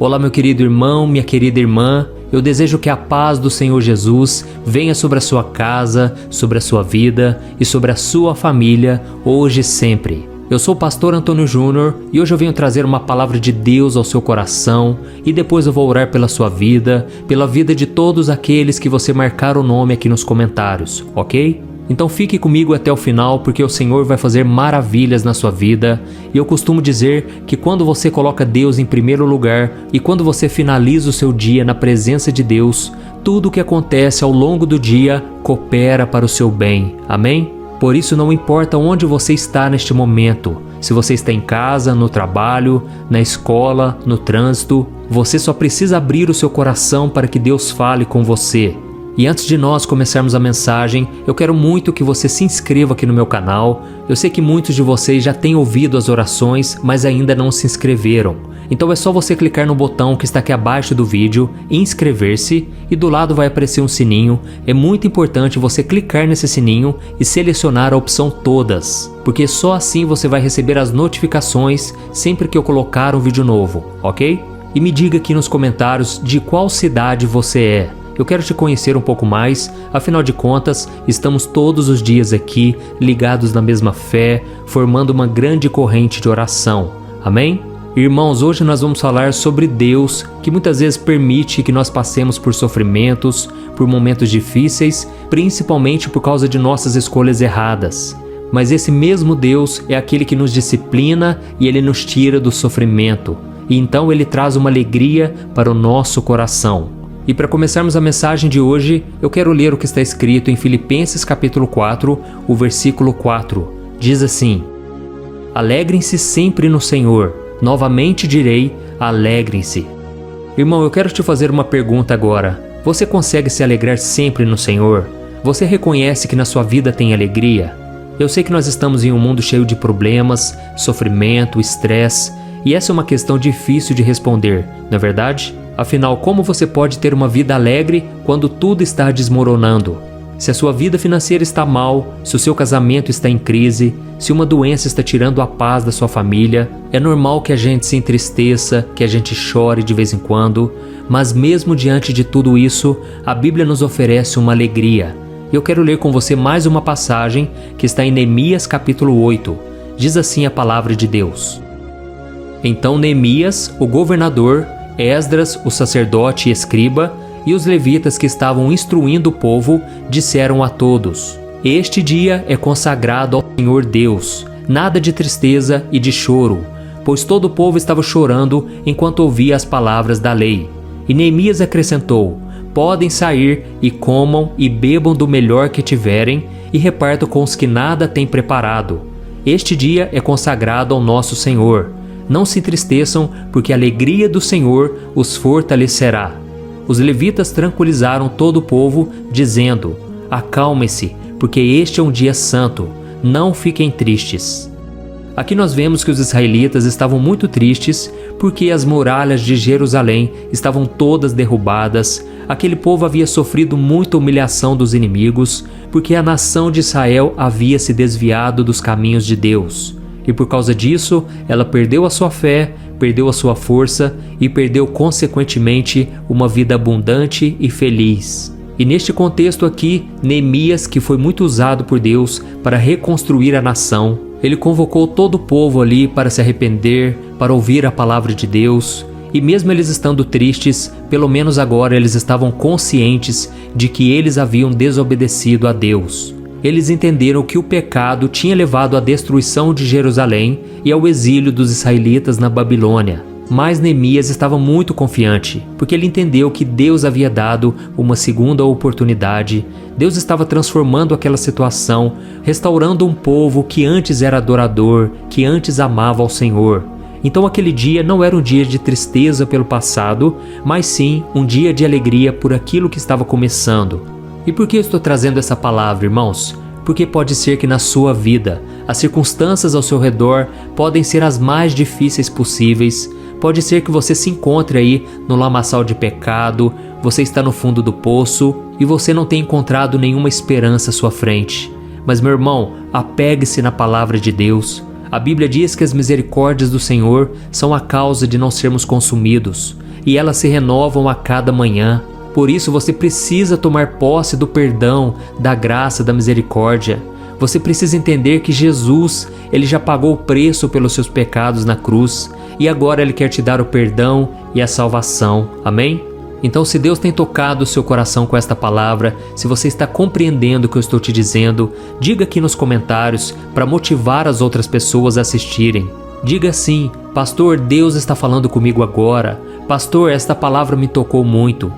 Olá, meu querido irmão, minha querida irmã. Eu desejo que a paz do Senhor Jesus venha sobre a sua casa, sobre a sua vida e sobre a sua família, hoje e sempre. Eu sou o pastor Antônio Júnior e hoje eu venho trazer uma palavra de Deus ao seu coração e depois eu vou orar pela sua vida, pela vida de todos aqueles que você marcar o nome aqui nos comentários, ok? Então fique comigo até o final, porque o Senhor vai fazer maravilhas na sua vida. E eu costumo dizer que quando você coloca Deus em primeiro lugar e quando você finaliza o seu dia na presença de Deus, tudo o que acontece ao longo do dia coopera para o seu bem. Amém? Por isso não importa onde você está neste momento, se você está em casa, no trabalho, na escola, no trânsito, você só precisa abrir o seu coração para que Deus fale com você. E antes de nós começarmos a mensagem, eu quero muito que você se inscreva aqui no meu canal. Eu sei que muitos de vocês já têm ouvido as orações, mas ainda não se inscreveram. Então é só você clicar no botão que está aqui abaixo do vídeo, inscrever-se, e do lado vai aparecer um sininho. É muito importante você clicar nesse sininho e selecionar a opção todas, porque só assim você vai receber as notificações sempre que eu colocar um vídeo novo, ok? E me diga aqui nos comentários de qual cidade você é. Eu quero te conhecer um pouco mais, afinal de contas, estamos todos os dias aqui, ligados na mesma fé, formando uma grande corrente de oração. Amém? Irmãos, hoje nós vamos falar sobre Deus, que muitas vezes permite que nós passemos por sofrimentos, por momentos difíceis, principalmente por causa de nossas escolhas erradas. Mas esse mesmo Deus é aquele que nos disciplina e Ele nos tira do sofrimento. E então Ele traz uma alegria para o nosso coração. E para começarmos a mensagem de hoje, eu quero ler o que está escrito em Filipenses capítulo 4, o versículo 4. Diz assim: Alegrem-se sempre no Senhor. Novamente direi, alegrem-se. Irmão, eu quero te fazer uma pergunta agora. Você consegue se alegrar sempre no Senhor? Você reconhece que na sua vida tem alegria? Eu sei que nós estamos em um mundo cheio de problemas, sofrimento, estresse, e essa é uma questão difícil de responder, não é verdade? Afinal, como você pode ter uma vida alegre quando tudo está desmoronando? Se a sua vida financeira está mal, se o seu casamento está em crise, se uma doença está tirando a paz da sua família, é normal que a gente se entristeça, que a gente chore de vez em quando, mas mesmo diante de tudo isso, a Bíblia nos oferece uma alegria. Eu quero ler com você mais uma passagem que está em Neemias capítulo 8. Diz assim a palavra de Deus: Então Neemias, o governador, Esdras, o sacerdote e escriba, e os levitas que estavam instruindo o povo, disseram a todos: Este dia é consagrado ao Senhor Deus, nada de tristeza e de choro, pois todo o povo estava chorando enquanto ouvia as palavras da lei. E Neemias acrescentou: Podem sair e comam e bebam do melhor que tiverem, e repartam com os que nada têm preparado. Este dia é consagrado ao nosso Senhor. Não se entristeçam, porque a alegria do Senhor os fortalecerá. Os levitas tranquilizaram todo o povo, dizendo: Acalmem-se, porque este é um dia santo, não fiquem tristes. Aqui nós vemos que os israelitas estavam muito tristes, porque as muralhas de Jerusalém estavam todas derrubadas. Aquele povo havia sofrido muita humilhação dos inimigos, porque a nação de Israel havia se desviado dos caminhos de Deus. E por causa disso, ela perdeu a sua fé, perdeu a sua força e perdeu consequentemente uma vida abundante e feliz. E neste contexto aqui, Neemias, que foi muito usado por Deus para reconstruir a nação, ele convocou todo o povo ali para se arrepender, para ouvir a palavra de Deus. E mesmo eles estando tristes, pelo menos agora eles estavam conscientes de que eles haviam desobedecido a Deus. Eles entenderam que o pecado tinha levado à destruição de Jerusalém e ao exílio dos israelitas na Babilônia. Mas Neemias estava muito confiante, porque ele entendeu que Deus havia dado uma segunda oportunidade. Deus estava transformando aquela situação, restaurando um povo que antes era adorador, que antes amava ao Senhor. Então aquele dia não era um dia de tristeza pelo passado, mas sim um dia de alegria por aquilo que estava começando. E por que eu estou trazendo essa palavra, irmãos? Porque pode ser que na sua vida, as circunstâncias ao seu redor podem ser as mais difíceis possíveis. Pode ser que você se encontre aí no lamaçal de pecado, você está no fundo do poço e você não tem encontrado nenhuma esperança à sua frente. Mas, meu irmão, apegue-se na palavra de Deus. A Bíblia diz que as misericórdias do Senhor são a causa de não sermos consumidos. e elas se renovam a cada manhã. Por isso você precisa tomar posse do perdão, da graça, da misericórdia. Você precisa entender que Jesus, Ele já pagou o preço pelos seus pecados na cruz e agora Ele quer te dar o perdão e a salvação. Amém? Então, se Deus tem tocado o seu coração com esta palavra, se você está compreendendo o que eu estou te dizendo, diga aqui nos comentários para motivar as outras pessoas a assistirem. Diga assim: pastor, Deus está falando comigo agora. Pastor, esta palavra me tocou muito.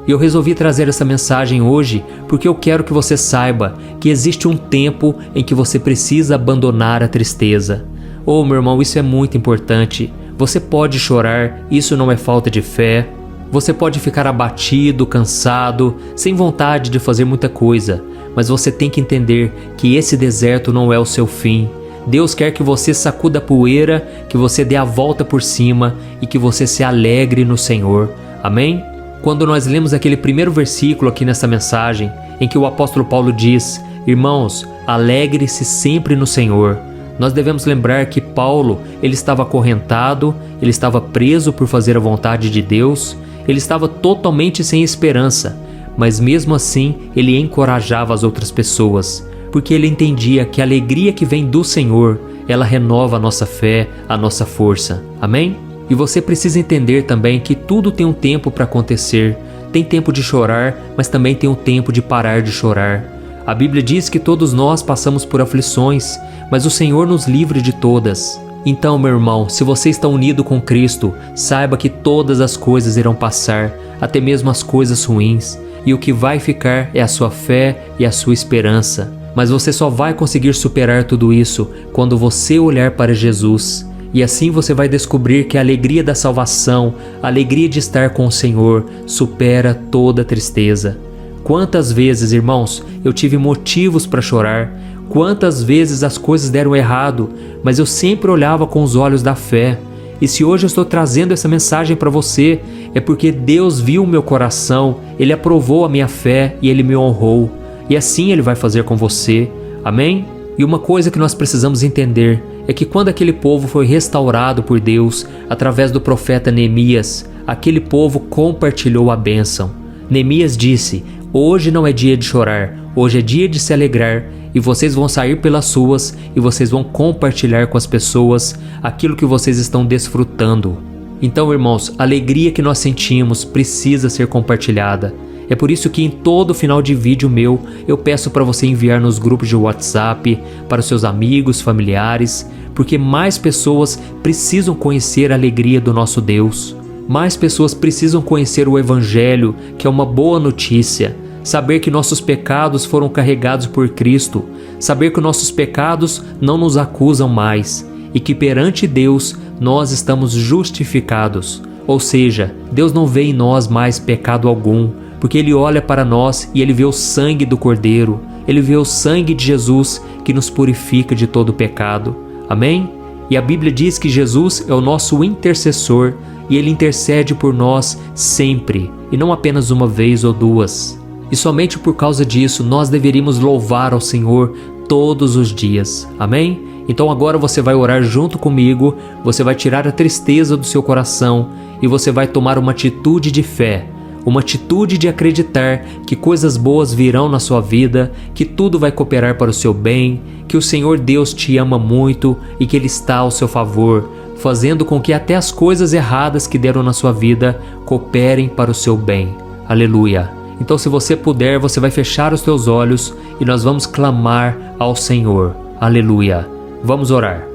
E eu resolvi trazer essa mensagem hoje porque eu quero que você saiba que existe um tempo em que você precisa abandonar a tristeza. Oh, meu irmão, isso é muito importante. Você pode chorar, isso não é falta de fé. Você pode ficar abatido, cansado, sem vontade de fazer muita coisa, mas você tem que entender que esse deserto não é o seu fim. Deus quer que você sacuda a poeira, que você dê a volta por cima e que você se alegre no Senhor. Amém? Quando nós lemos aquele primeiro versículo aqui nessa mensagem, em que o apóstolo Paulo diz: irmãos, alegre-se sempre no Senhor. Nós devemos lembrar que Paulo, ele estava acorrentado, ele estava preso por fazer a vontade de Deus, ele estava totalmente sem esperança, mas mesmo assim ele encorajava as outras pessoas, porque ele entendia que a alegria que vem do Senhor, ela renova a nossa fé, a nossa força. Amém? E você precisa entender também que tudo tem um tempo para acontecer. Tem tempo de chorar, mas também tem um tempo de parar de chorar. A Bíblia diz que todos nós passamos por aflições, mas o Senhor nos livre de todas. Então, meu irmão, se você está unido com Cristo, saiba que todas as coisas irão passar, até mesmo as coisas ruins, e o que vai ficar é a sua fé e a sua esperança. Mas você só vai conseguir superar tudo isso quando você olhar para Jesus. E assim você vai descobrir que a alegria da salvação, a alegria de estar com o Senhor, supera toda tristeza. Quantas vezes, irmãos, eu tive motivos para chorar, quantas vezes as coisas deram errado, mas eu sempre olhava com os olhos da fé. E se hoje eu estou trazendo essa mensagem para você, é porque Deus viu o meu coração, Ele aprovou a minha fé e Ele me honrou. E assim Ele vai fazer com você. Amém? E uma coisa que nós precisamos entender é que quando aquele povo foi restaurado por Deus, através do profeta Neemias, aquele povo compartilhou a bênção. Neemias disse: hoje não é dia de chorar, hoje é dia de se alegrar, e vocês vão sair pelas ruas e vocês vão compartilhar com as pessoas aquilo que vocês estão desfrutando. Então, irmãos, a alegria que nós sentimos precisa ser compartilhada. É por isso que em todo final de vídeo meu, eu peço para você enviar nos grupos de WhatsApp, para os seus amigos, familiares, porque mais pessoas precisam conhecer a alegria do nosso Deus. Mais pessoas precisam conhecer o Evangelho, que é uma boa notícia. Saber que nossos pecados foram carregados por Cristo. Saber que nossos pecados não nos acusam mais. E que perante Deus nós estamos justificados. Ou seja, Deus não vê em nós mais pecado algum, porque Ele olha para nós e Ele vê o sangue do Cordeiro, Ele vê o sangue de Jesus que nos purifica de todo pecado. Amém? E a Bíblia diz que Jesus é o nosso intercessor e Ele intercede por nós sempre, e não apenas uma vez ou duas. E somente por causa disso nós deveríamos louvar ao Senhor todos os dias. Amém? Então agora você vai orar junto comigo, você vai tirar a tristeza do seu coração e você vai tomar uma atitude de fé. Uma atitude de acreditar que coisas boas virão na sua vida, que tudo vai cooperar para o seu bem, que o Senhor Deus te ama muito e que Ele está ao seu favor, fazendo com que até as coisas erradas que deram na sua vida cooperem para o seu bem. Aleluia! Então, se você puder, você vai fechar os teus olhos e nós vamos clamar ao Senhor. Aleluia! Vamos orar.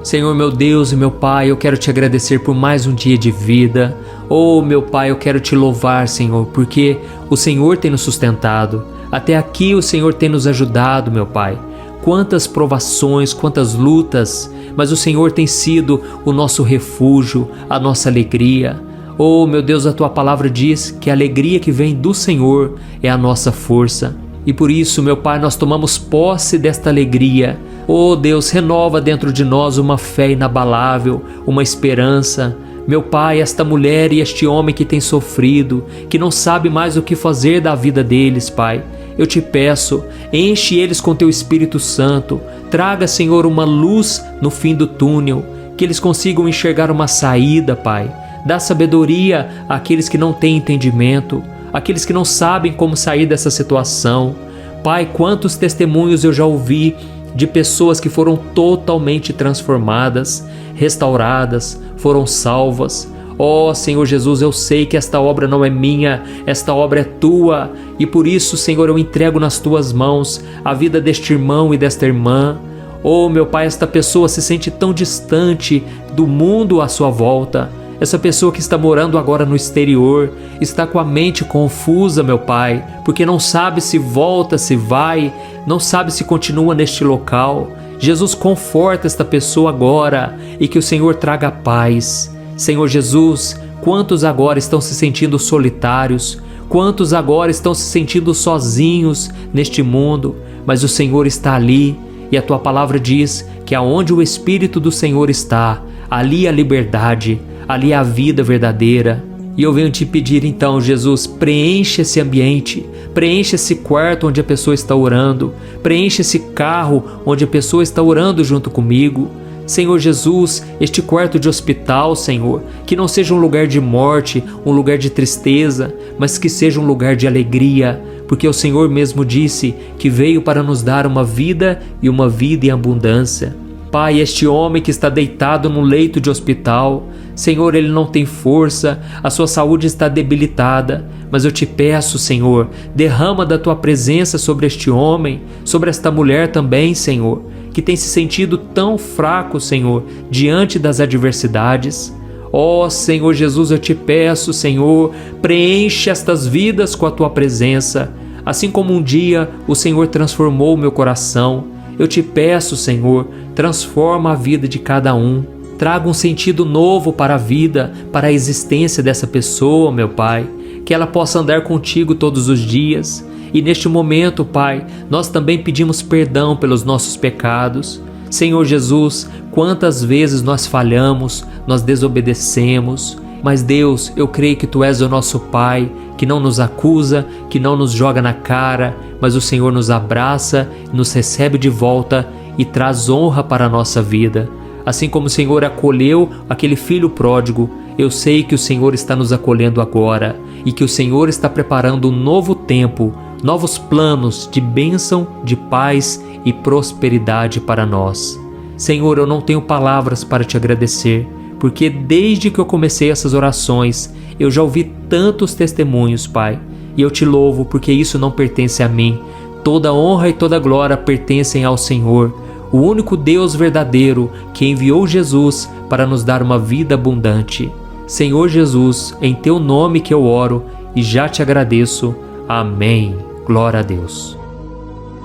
Senhor, meu Deus e meu Pai, eu quero te agradecer por mais um dia de vida. Oh, meu Pai, eu quero te louvar, Senhor, porque o Senhor tem nos sustentado. Até aqui o Senhor tem nos ajudado, meu Pai. Quantas provações, quantas lutas, mas o Senhor tem sido o nosso refúgio, a nossa alegria. Oh, meu Deus, a Tua palavra diz que a alegria que vem do Senhor é a nossa força. E por isso, meu Pai, nós tomamos posse desta alegria. Oh Deus, renova dentro de nós uma fé inabalável, uma esperança. Meu Pai, esta mulher e este homem que tem sofrido, que não sabe mais o que fazer da vida deles, Pai, eu te peço, enche eles com Teu Espírito Santo, traga, Senhor, uma luz no fim do túnel, que eles consigam enxergar uma saída, Pai. Dá sabedoria àqueles que não têm entendimento, àqueles que não sabem como sair dessa situação. Pai, quantos testemunhos eu já ouvi de pessoas que foram totalmente transformadas, restauradas, foram salvas. Ó Senhor Jesus, eu sei que esta obra não é minha, esta obra é tua, e por isso, Senhor, eu entrego nas tuas mãos a vida deste irmão e desta irmã. Oh, meu Pai, esta pessoa se sente tão distante do mundo à sua volta. Essa pessoa que está morando agora no exterior, está com a mente confusa, meu Pai, porque não sabe se volta, se vai, não sabe se continua neste local. Jesus, conforta esta pessoa agora e que o Senhor traga paz. Senhor Jesus, quantos agora estão se sentindo solitários, quantos agora estão se sentindo sozinhos neste mundo, mas o Senhor está ali. E a tua palavra diz que aonde o Espírito do Senhor está, ali a liberdade, ali a vida verdadeira. E eu venho te pedir então, Jesus, preenche esse ambiente, preenche esse quarto onde a pessoa está orando, preenche esse carro onde a pessoa está orando junto comigo. Senhor Jesus, este quarto de hospital, Senhor, que não seja um lugar de morte, um lugar de tristeza, mas que seja um lugar de alegria, porque o Senhor mesmo disse que veio para nos dar uma vida e uma vida em abundância. Pai, este homem que está deitado no leito de hospital, Senhor, ele não tem força, a sua saúde está debilitada, mas eu te peço, Senhor, derrama da tua presença sobre este homem, sobre esta mulher também, Senhor, que tem se sentido tão fraco, Senhor, diante das adversidades. Ó Senhor Jesus, eu te peço, Senhor, preenche estas vidas com a tua presença, assim como um dia o Senhor transformou o meu coração. Eu te peço, Senhor, transforma a vida de cada um, traga um sentido novo para a vida, para a existência dessa pessoa, meu Pai, que ela possa andar contigo todos os dias. E neste momento, Pai, nós também pedimos perdão pelos nossos pecados. Senhor Jesus, quantas vezes nós falhamos, nós desobedecemos, mas Deus, eu creio que Tu és o nosso Pai, que não nos acusa, que não nos joga na cara, mas o Senhor nos abraça, nos recebe de volta e traz honra para a nossa vida. Assim como o Senhor acolheu aquele filho pródigo, eu sei que o Senhor está nos acolhendo agora e que o Senhor está preparando um novo tempo, novos planos de bênção, de paz e prosperidade para nós. Senhor, eu não tenho palavras para te agradecer, porque desde que eu comecei essas orações, eu já ouvi tantos testemunhos, Pai, e eu te louvo porque isso não pertence a mim. Toda honra e toda glória pertencem ao Senhor, o único Deus verdadeiro que enviou Jesus para nos dar uma vida abundante. Senhor Jesus, em Teu nome que eu oro e já te agradeço. Amém. Glória a Deus.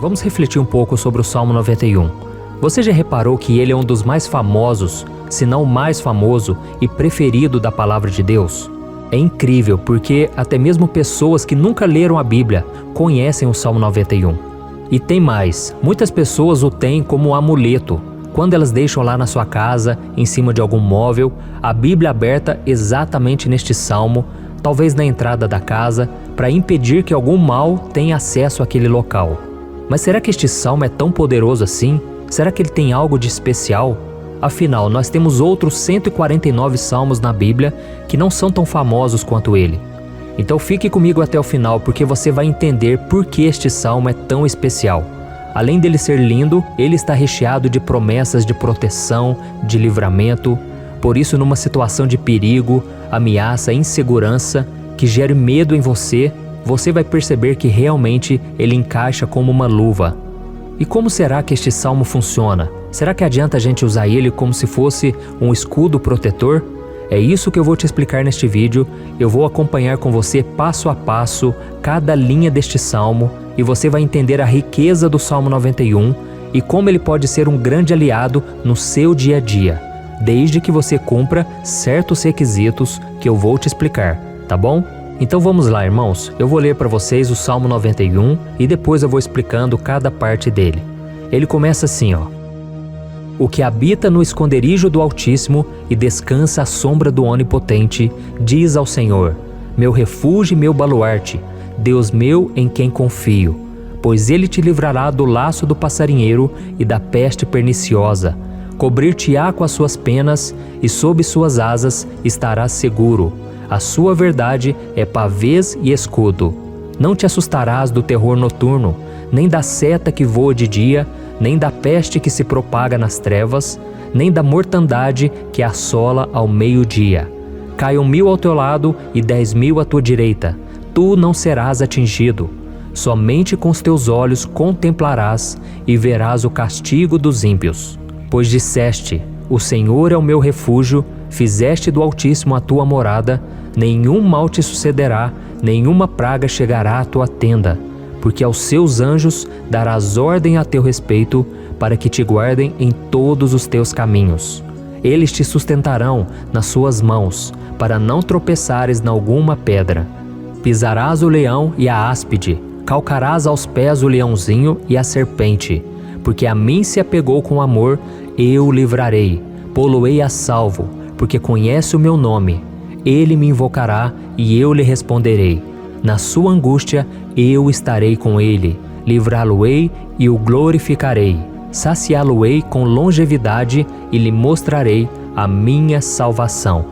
Vamos refletir um pouco sobre o Salmo 91. Você já reparou que ele é um dos mais famosos, se não o mais famoso e preferido da palavra de Deus? É incrível porque até mesmo pessoas que nunca leram a Bíblia conhecem o Salmo 91. E tem mais, muitas pessoas o têm como um amuleto. Quando elas deixam lá na sua casa, em cima de algum móvel, a Bíblia aberta exatamente neste salmo, talvez na entrada da casa, para impedir que algum mal tenha acesso àquele local. Mas será que este salmo é tão poderoso assim? Será que ele tem algo de especial? Afinal, nós temos outros 149 salmos na Bíblia que não são tão famosos quanto ele. Então fique comigo até o final porque você vai entender por que este salmo é tão especial. Além dele ser lindo, ele está recheado de promessas de proteção, de livramento. Por isso, numa situação de perigo, ameaça, insegurança, que gere medo em você, você vai perceber que realmente ele encaixa como uma luva. E como será que este salmo funciona? Será que adianta a gente usar ele como se fosse um escudo protetor? É isso que eu vou te explicar neste vídeo. Eu vou acompanhar com você passo a passo cada linha deste salmo e você vai entender a riqueza do Salmo 91 e como ele pode ser um grande aliado no seu dia a dia, desde que você cumpra certos requisitos que eu vou te explicar, tá bom? Então vamos lá, irmãos. Eu vou ler para vocês o Salmo 91 e depois eu vou explicando cada parte dele. Ele começa assim, ó. O que habita no esconderijo do Altíssimo e descansa à sombra do Onipotente, diz ao Senhor: meu refúgio e meu baluarte, Deus meu em quem confio. Pois ele te livrará do laço do passarinheiro e da peste perniciosa. Cobrir-te-á com as suas penas, e sob suas asas estarás seguro. A sua verdade é pavês e escudo. Não te assustarás do terror noturno, nem da seta que voa de dia, nem da peste que se propaga nas trevas, nem da mortandade que assola ao meio-dia. Caiam 1000 ao teu lado e 10.000 à tua direita, tu não serás atingido. Somente com os teus olhos contemplarás e verás o castigo dos ímpios. Pois disseste, o Senhor é o meu refúgio, fizeste do Altíssimo a tua morada, nenhum mal te sucederá, nenhuma praga chegará à tua tenda, porque aos seus anjos darás ordem a teu respeito, para que te guardem em todos os teus caminhos. Eles te sustentarão nas suas mãos, para não tropeçares em alguma pedra. Pisarás o leão e a áspide, calcarás aos pés o leãozinho e a serpente. Porque a mim se apegou com amor, eu o livrarei, pô-lo-ei a salvo, porque conhece o meu nome. Ele me invocará e eu lhe responderei. Na sua angústia eu estarei com ele, livrá-lo-ei e o glorificarei. Saciá-lo-ei com longevidade e lhe mostrarei a minha salvação.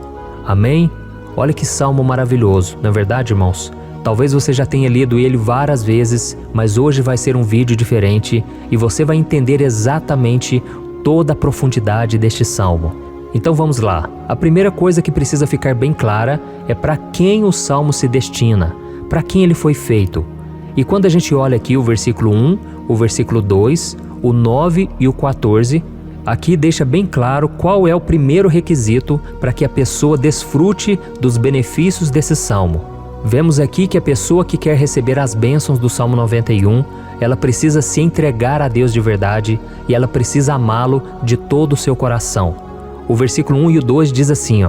Amém? Olha que salmo maravilhoso, não é verdade, irmãos? Talvez você já tenha lido ele várias vezes, mas hoje vai ser um vídeo diferente e você vai entender exatamente toda a profundidade deste salmo. Então vamos lá. A primeira coisa que precisa ficar bem clara é para quem o salmo se destina, para quem ele foi feito. E quando a gente olha aqui o versículo 1, o versículo 2, o 9 e o 14, aqui deixa bem claro qual é o primeiro requisito para que a pessoa desfrute dos benefícios desse salmo. Vemos aqui que a pessoa que quer receber as bênçãos do Salmo 91, ela precisa se entregar a Deus de verdade e ela precisa amá-lo de todo o seu coração. O versículo 1 e o 2 diz assim,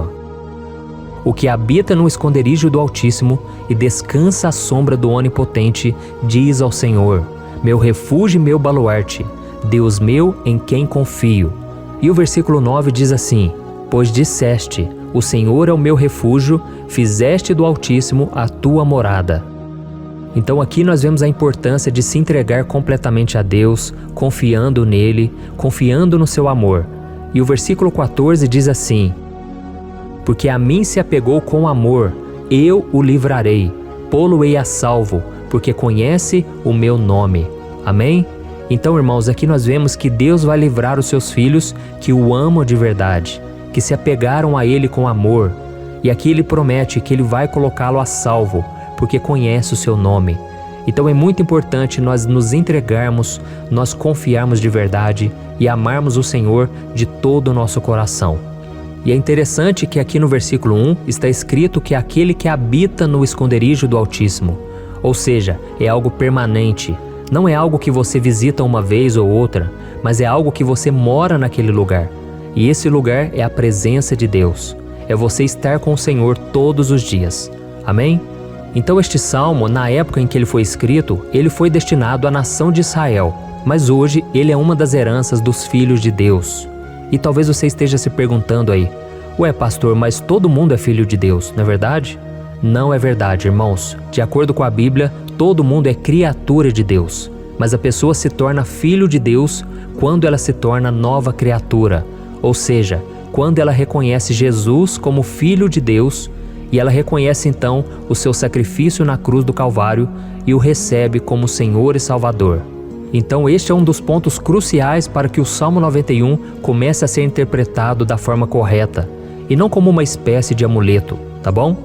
O que habita no esconderijo do Altíssimo e descansa à sombra do Onipotente, diz ao Senhor, meu refúgio e meu baluarte, Deus meu em quem confio. E o versículo 9 diz assim, pois disseste, o Senhor é o meu refúgio, fizeste do Altíssimo a tua morada. Então aqui nós vemos a importância de se entregar completamente a Deus, confiando nele, confiando no seu amor. E o versículo 14 diz assim, porque a mim se apegou com amor, eu o livrarei, pô-lo-ei a salvo, porque conhece o meu nome. Amém? Então, irmãos, aqui nós vemos que Deus vai livrar os seus filhos que o amam de verdade, que se apegaram a Ele com amor. E aqui Ele promete que Ele vai colocá-lo a salvo, porque conhece o seu nome. Então é muito importante nós nos entregarmos, nós confiarmos de verdade e amarmos o Senhor de todo o nosso coração. E é interessante que aqui no versículo 1 está escrito que é aquele que habita no esconderijo do Altíssimo. Ou seja, é algo permanente. Não é algo que você visita uma vez ou outra, mas é algo que você mora naquele lugar. E esse lugar é a presença de Deus. É você estar com o Senhor todos os dias. Amém? Então este salmo, na época em que ele foi escrito, ele foi destinado à nação de Israel. Mas hoje ele é uma das heranças dos filhos de Deus. E talvez você esteja se perguntando aí, ué pastor, mas todo mundo é filho de Deus, não é verdade? Não é verdade, irmãos. De acordo com a Bíblia, todo mundo é criatura de Deus. Mas a pessoa se torna filho de Deus quando ela se torna nova criatura. Ou seja, quando ela reconhece Jesus como Filho de Deus e ela reconhece então o seu sacrifício na cruz do Calvário e o recebe como Senhor e Salvador. Então este é um dos pontos cruciais para que o Salmo 91 comece a ser interpretado da forma correta e não como uma espécie de amuleto, tá bom?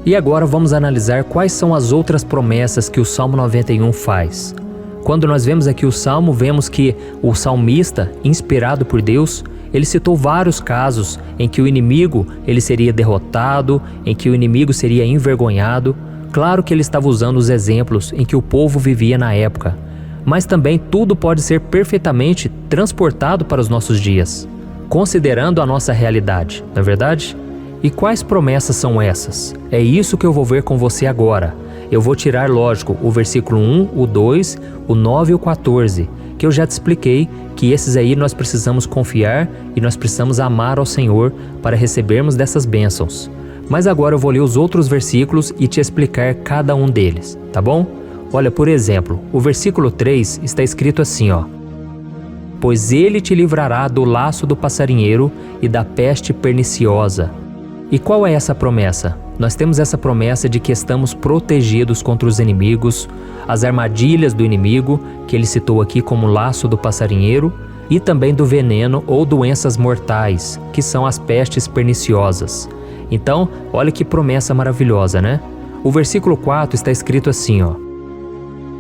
E agora vamos analisar quais são as outras promessas que o Salmo 91 faz. Quando nós vemos aqui o Salmo, vemos que o salmista, inspirado por Deus, ele citou vários casos em que o inimigo ele seria derrotado, em que o inimigo seria envergonhado. Claro que ele estava usando os exemplos em que o povo vivia na época, mas também tudo pode ser perfeitamente transportado para os nossos dias, considerando a nossa realidade, não é verdade? E quais promessas são essas? É isso que eu vou ver com você agora. Eu vou tirar, lógico, o versículo 1, o 2, o 9 e o 14, que eu já te expliquei que esses aí nós precisamos confiar e nós precisamos amar ao Senhor para recebermos dessas bênçãos. Mas agora eu vou ler os outros versículos e te explicar cada um deles, tá bom? Olha, por exemplo, o versículo 3 está escrito assim, pois ele te livrará do laço do passarinheiro e da peste perniciosa. E qual é essa promessa? Nós temos essa promessa de que estamos protegidos contra os inimigos, as armadilhas do inimigo, que ele citou aqui como laço do passarinheiro, e também do veneno ou doenças mortais, que são as pestes perniciosas. Então, olha que promessa maravilhosa, né? O versículo 4 está escrito assim, ó: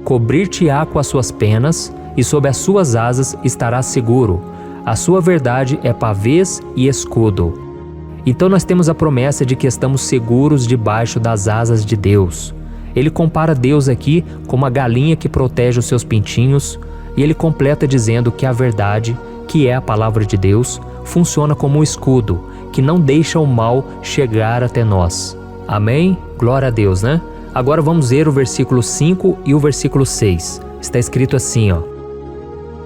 cobrir-te-á com as suas penas, e sob as suas asas estarás seguro. A sua verdade é pavês e escudo. Então nós temos a promessa de que estamos seguros debaixo das asas de Deus. Ele compara Deus aqui como a galinha que protege os seus pintinhos, e ele completa dizendo que a verdade, que é a palavra de Deus, funciona como um escudo, que não deixa o mal chegar até nós. Amém? Glória a Deus, né? Agora vamos ver o versículo 5 e o versículo 6. Está escrito assim, ó: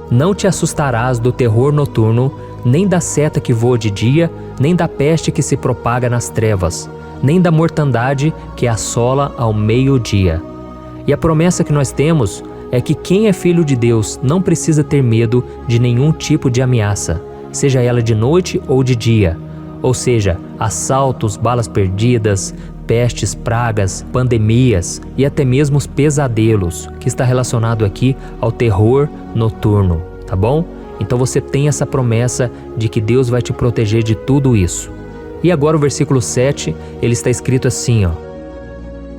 não te assustarás do terror noturno, nem da seta que voa de dia, nem da peste que se propaga nas trevas, nem da mortandade que assola ao meio-dia. E a promessa que nós temos é que quem é filho de Deus não precisa ter medo de nenhum tipo de ameaça, seja ela de noite ou de dia, ou seja, assaltos, balas perdidas, pestes, pragas, pandemias e até mesmo os pesadelos, que está relacionado aqui ao terror noturno, tá bom? Então você tem essa promessa de que Deus vai te proteger de tudo isso. E agora o versículo 7, ele está escrito assim, ó: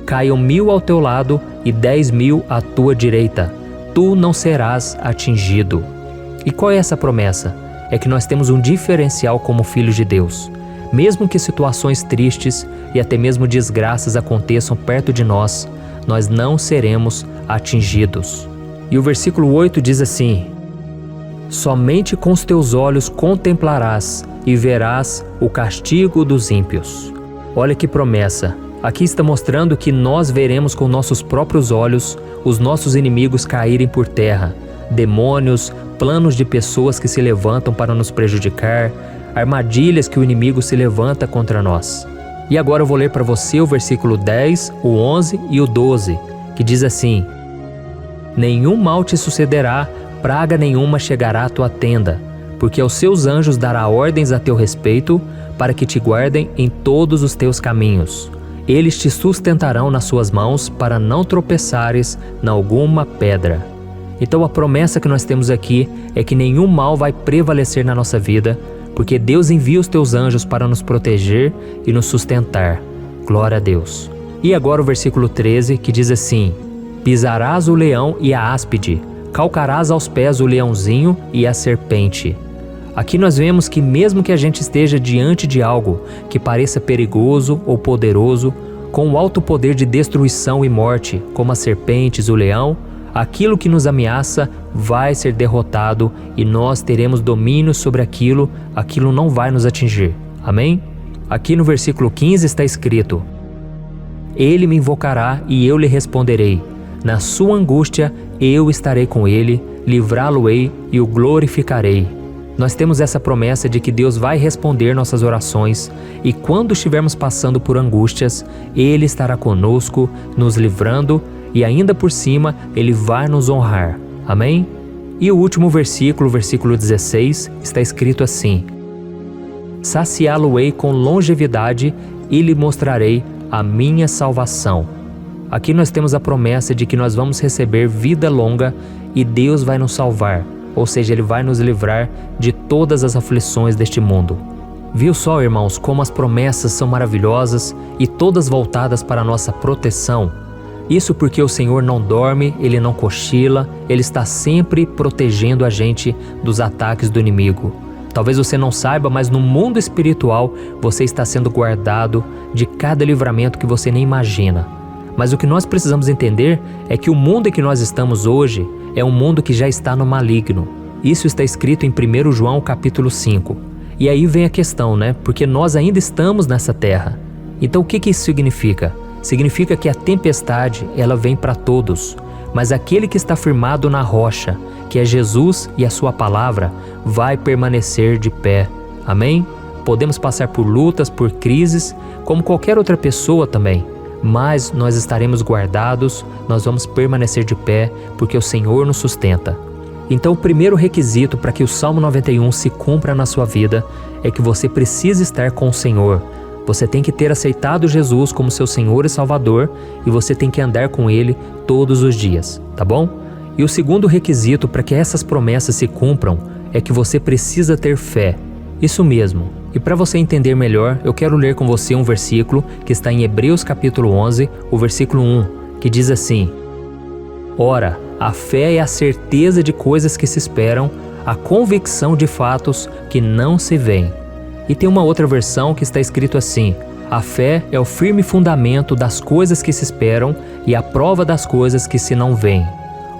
caiam 1000 ao teu lado e 10.000 à tua direita, tu não serás atingido. E qual é essa promessa? É que nós temos um diferencial como filhos de Deus. Mesmo que situações tristes e até mesmo desgraças aconteçam perto de nós, nós não seremos atingidos. E o versículo 8 diz assim: somente com os teus olhos contemplarás e verás o castigo dos ímpios. Olha que promessa! Aqui está mostrando que nós veremos com nossos próprios olhos os nossos inimigos caírem por terra, demônios, planos de pessoas que se levantam para nos prejudicar, armadilhas que o inimigo se levanta contra nós. E agora eu vou ler para você o versículo 10, o 11 e o 12, que diz assim: nenhum mal te sucederá, praga nenhuma chegará à tua tenda, porque aos seus anjos dará ordens a teu respeito, para que te guardem em todos os teus caminhos. Eles te sustentarão nas suas mãos, para não tropeçares em alguma pedra. Então a promessa que nós temos aqui é que nenhum mal vai prevalecer na nossa vida, porque Deus envia os teus anjos para nos proteger e nos sustentar. Glória a Deus. E agora o versículo 13, que diz assim: pisarás o leão e a áspide, calcarás aos pés o leãozinho e a serpente. Aqui nós vemos que mesmo que a gente esteja diante de algo que pareça perigoso ou poderoso, com o alto poder de destruição e morte, como as serpentes, o leão, aquilo que nos ameaça vai ser derrotado e nós teremos domínio sobre aquilo não vai nos atingir. Amém? Aqui no versículo 15 está escrito: ele me invocará e eu lhe responderei. Na sua angústia eu estarei com ele, livrá-lo-ei e o glorificarei. Nós temos essa promessa de que Deus vai responder nossas orações e quando estivermos passando por angústias, Ele estará conosco, nos livrando e ainda por cima Ele vai nos honrar. Amém? E o último versículo, versículo 16, está escrito assim: saciá-lo-ei com longevidade e lhe mostrarei a minha salvação. Aqui nós temos a promessa de que nós vamos receber vida longa e Deus vai nos salvar. Ou seja, Ele vai nos livrar de todas as aflições deste mundo. Viu só, irmãos, como as promessas são maravilhosas e todas voltadas para a nossa proteção? Isso porque o Senhor não dorme, Ele não cochila, Ele está sempre protegendo a gente dos ataques do inimigo. Talvez você não saiba, mas no mundo espiritual você está sendo guardado de cada livramento que você nem imagina. Mas o que nós precisamos entender é que o mundo em que nós estamos hoje é um mundo que já está no maligno. Isso está escrito em 1 João capítulo 5. E aí vem a questão, né? Porque nós ainda estamos nessa terra. Então o que isso significa? Significa que a tempestade, ela vem para todos. Mas aquele que está firmado na rocha, que é Jesus e a sua palavra, vai permanecer de pé. Amém? Podemos passar por lutas, por crises, como qualquer outra pessoa também. Mas nós estaremos guardados, nós vamos permanecer de pé, porque o Senhor nos sustenta. Então, o primeiro requisito para que o Salmo 91 se cumpra na sua vida é que você precisa estar com o Senhor. Você tem que ter aceitado Jesus como seu Senhor e Salvador e você tem que andar com Ele todos os dias, tá bom? E o segundo requisito para que essas promessas se cumpram é que você precisa ter fé. Isso mesmo. E para você entender melhor, eu quero ler com você um versículo que está em Hebreus capítulo 11, o versículo 1, que diz assim: Ora, a fé é a certeza de coisas que se esperam, a convicção de fatos que não se veem. E tem uma outra versão que está escrito assim: a fé é o firme fundamento das coisas que se esperam e a prova das coisas que se não veem.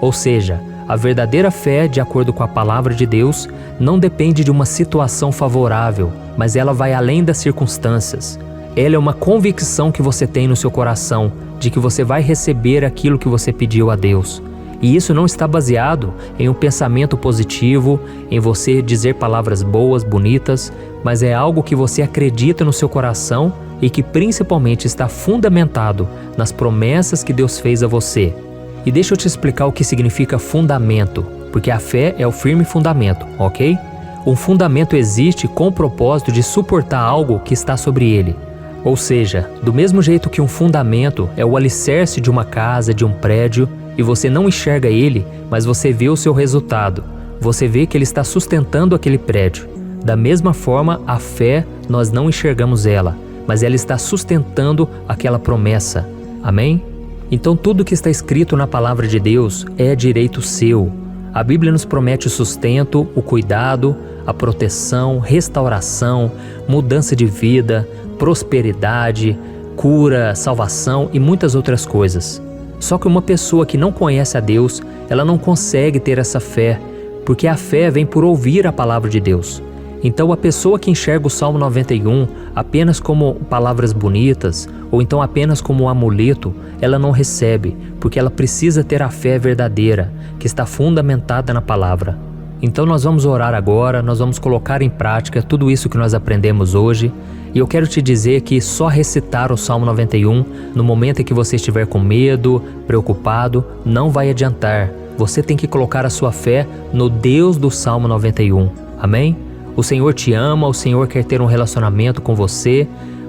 Ou seja, a verdadeira fé, de acordo com a palavra de Deus, não depende de uma situação favorável, mas ela vai além das circunstâncias. Ela é uma convicção que você tem no seu coração de que você vai receber aquilo que você pediu a Deus. E isso não está baseado em um pensamento positivo, em você dizer palavras boas, bonitas, mas é algo que você acredita no seu coração e que principalmente está fundamentado nas promessas que Deus fez a você. E deixa eu te explicar o que significa fundamento, porque a fé é o firme fundamento, ok? Um fundamento existe com o propósito de suportar algo que está sobre ele. Ou seja, do mesmo jeito que um fundamento é o alicerce de uma casa, de um prédio, e você não enxerga ele, mas você vê o seu resultado. Você vê que ele está sustentando aquele prédio. Da mesma forma, a fé, nós não enxergamos ela, mas ela está sustentando aquela promessa. Amém? Então tudo que está escrito na palavra de Deus é direito seu. A Bíblia nos promete o sustento, o cuidado, a proteção, restauração, mudança de vida, prosperidade, cura, salvação e muitas outras coisas. Só que uma pessoa que não conhece a Deus, ela não consegue ter essa fé, porque a fé vem por ouvir a palavra de Deus. Então a pessoa que enxerga o Salmo 91 apenas como palavras bonitas, ou então apenas como um amuleto, ela não recebe, porque ela precisa ter a fé verdadeira, que está fundamentada na palavra. Então nós vamos orar agora, nós vamos colocar em prática tudo isso que nós aprendemos hoje, e eu quero te dizer que só recitar o Salmo 91 no momento em que você estiver com medo, preocupado, não vai adiantar. Você tem que colocar a sua fé no Deus do Salmo 91. Amém? O Senhor te ama, o Senhor quer ter um relacionamento com você,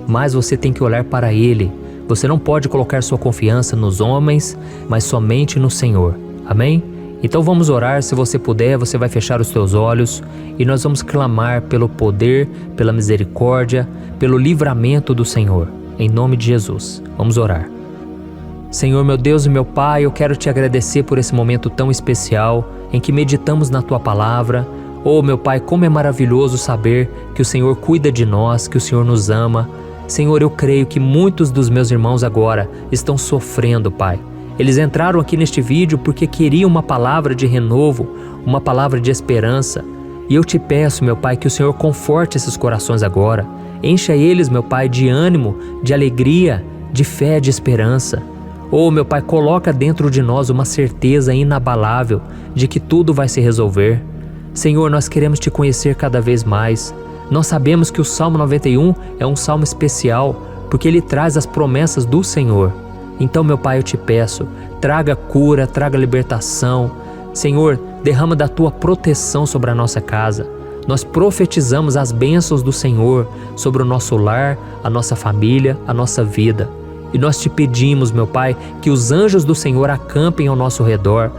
mas você tem que olhar para Ele. Você não pode colocar sua confiança nos homens, mas somente no Senhor. Amém? Então vamos orar, se você puder, você vai fechar os teus olhos e nós vamos clamar pelo poder, pela misericórdia, pelo livramento do Senhor, em nome de Jesus. Vamos orar. Senhor, meu Deus e meu Pai, eu quero te agradecer por esse momento tão especial em que meditamos na Tua Palavra. Oh, meu Pai, como é maravilhoso saber que o Senhor cuida de nós, que o Senhor nos ama. Senhor, eu creio que muitos dos meus irmãos agora estão sofrendo, Pai. Eles entraram aqui neste vídeo porque queriam uma palavra de renovo, uma palavra de esperança. E eu te peço, meu Pai, que o Senhor conforte esses corações agora. Encha eles, meu Pai, de ânimo, de alegria, de fé, de esperança. Oh, meu Pai, coloca dentro de nós uma certeza inabalável de que tudo vai se resolver. Senhor, nós queremos te conhecer cada vez mais. Nós sabemos que o Salmo 91 é um salmo especial, porque ele traz as promessas do Senhor. Então, meu Pai, eu te peço, traga cura, traga libertação. Senhor, derrama da Tua proteção sobre a nossa casa. Nós profetizamos as bênçãos do Senhor sobre o nosso lar, a nossa família, a nossa vida. E nós te pedimos, meu Pai, que os anjos do Senhor acampem ao nosso redor.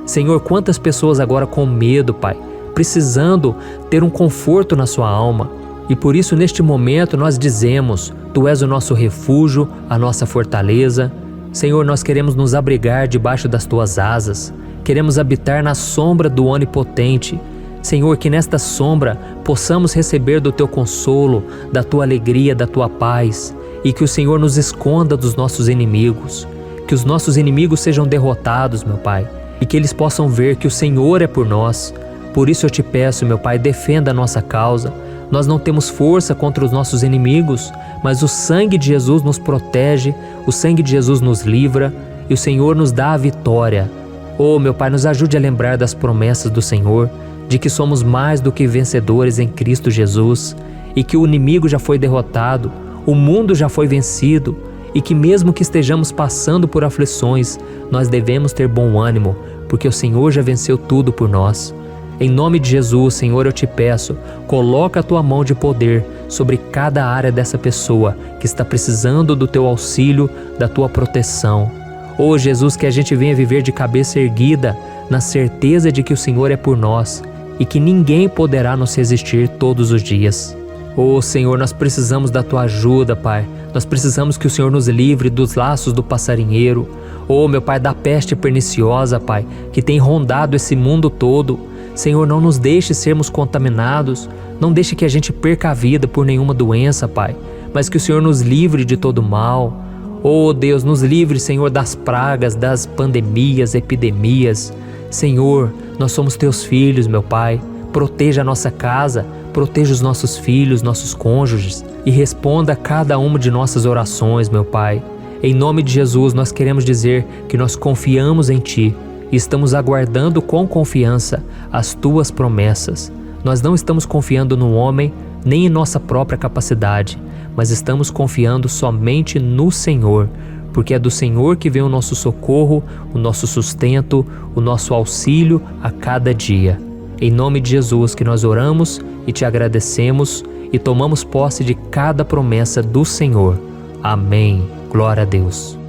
Senhor, quantas pessoas agora com medo, Pai, precisando ter um conforto na sua alma. E por isso, neste momento, nós dizemos, Tu és o nosso refúgio, a nossa fortaleza. Senhor, nós queremos nos abrigar debaixo das Tuas asas. Queremos habitar na sombra do Onipotente. Senhor, que nesta sombra possamos receber do Teu consolo, da Tua alegria, da Tua paz. E que o Senhor nos esconda dos nossos inimigos. Que os nossos inimigos sejam derrotados, meu Pai. E que eles possam ver que o Senhor é por nós. Por isso eu te peço, meu Pai, defenda a nossa causa. Nós não temos força contra os nossos inimigos, mas o sangue de Jesus nos protege, o sangue de Jesus nos livra e o Senhor nos dá a vitória. Oh, meu Pai, nos ajude a lembrar das promessas do Senhor, de que somos mais do que vencedores em Cristo Jesus e que o inimigo já foi derrotado, o mundo já foi vencido e que mesmo que estejamos passando por aflições, nós devemos ter bom ânimo, porque o Senhor já venceu tudo por nós. Em nome de Jesus, Senhor, eu te peço, coloca a tua mão de poder sobre cada área dessa pessoa que está precisando do teu auxílio, da tua proteção. Ô Jesus, que a gente venha viver de cabeça erguida, na certeza de que o Senhor é por nós e que ninguém poderá nos resistir todos os dias. Ô Senhor, nós precisamos da tua ajuda, Pai. Nós precisamos que o Senhor nos livre dos laços do passarinheiro. Ô meu Pai, da peste perniciosa, Pai, que tem rondado esse mundo todo. Senhor, não nos deixe sermos contaminados, não deixe que a gente perca a vida por nenhuma doença, Pai, mas que o Senhor nos livre de todo mal. Oh Deus, nos livre, Senhor, das pragas, das pandemias, epidemias. Senhor, nós somos teus filhos, meu Pai. Proteja a nossa casa, proteja os nossos filhos, nossos cônjuges e responda a cada uma de nossas orações, meu Pai. Em nome de Jesus, nós queremos dizer que nós confiamos em Ti e estamos aguardando com confiança as Tuas promessas. Nós não estamos confiando no homem nem em nossa própria capacidade, mas estamos confiando somente no Senhor, porque é do Senhor que vem o nosso socorro, o nosso sustento, o nosso auxílio a cada dia. Em nome de Jesus que nós oramos e te agradecemos e tomamos posse de cada promessa do Senhor. Amém. Glória a Deus.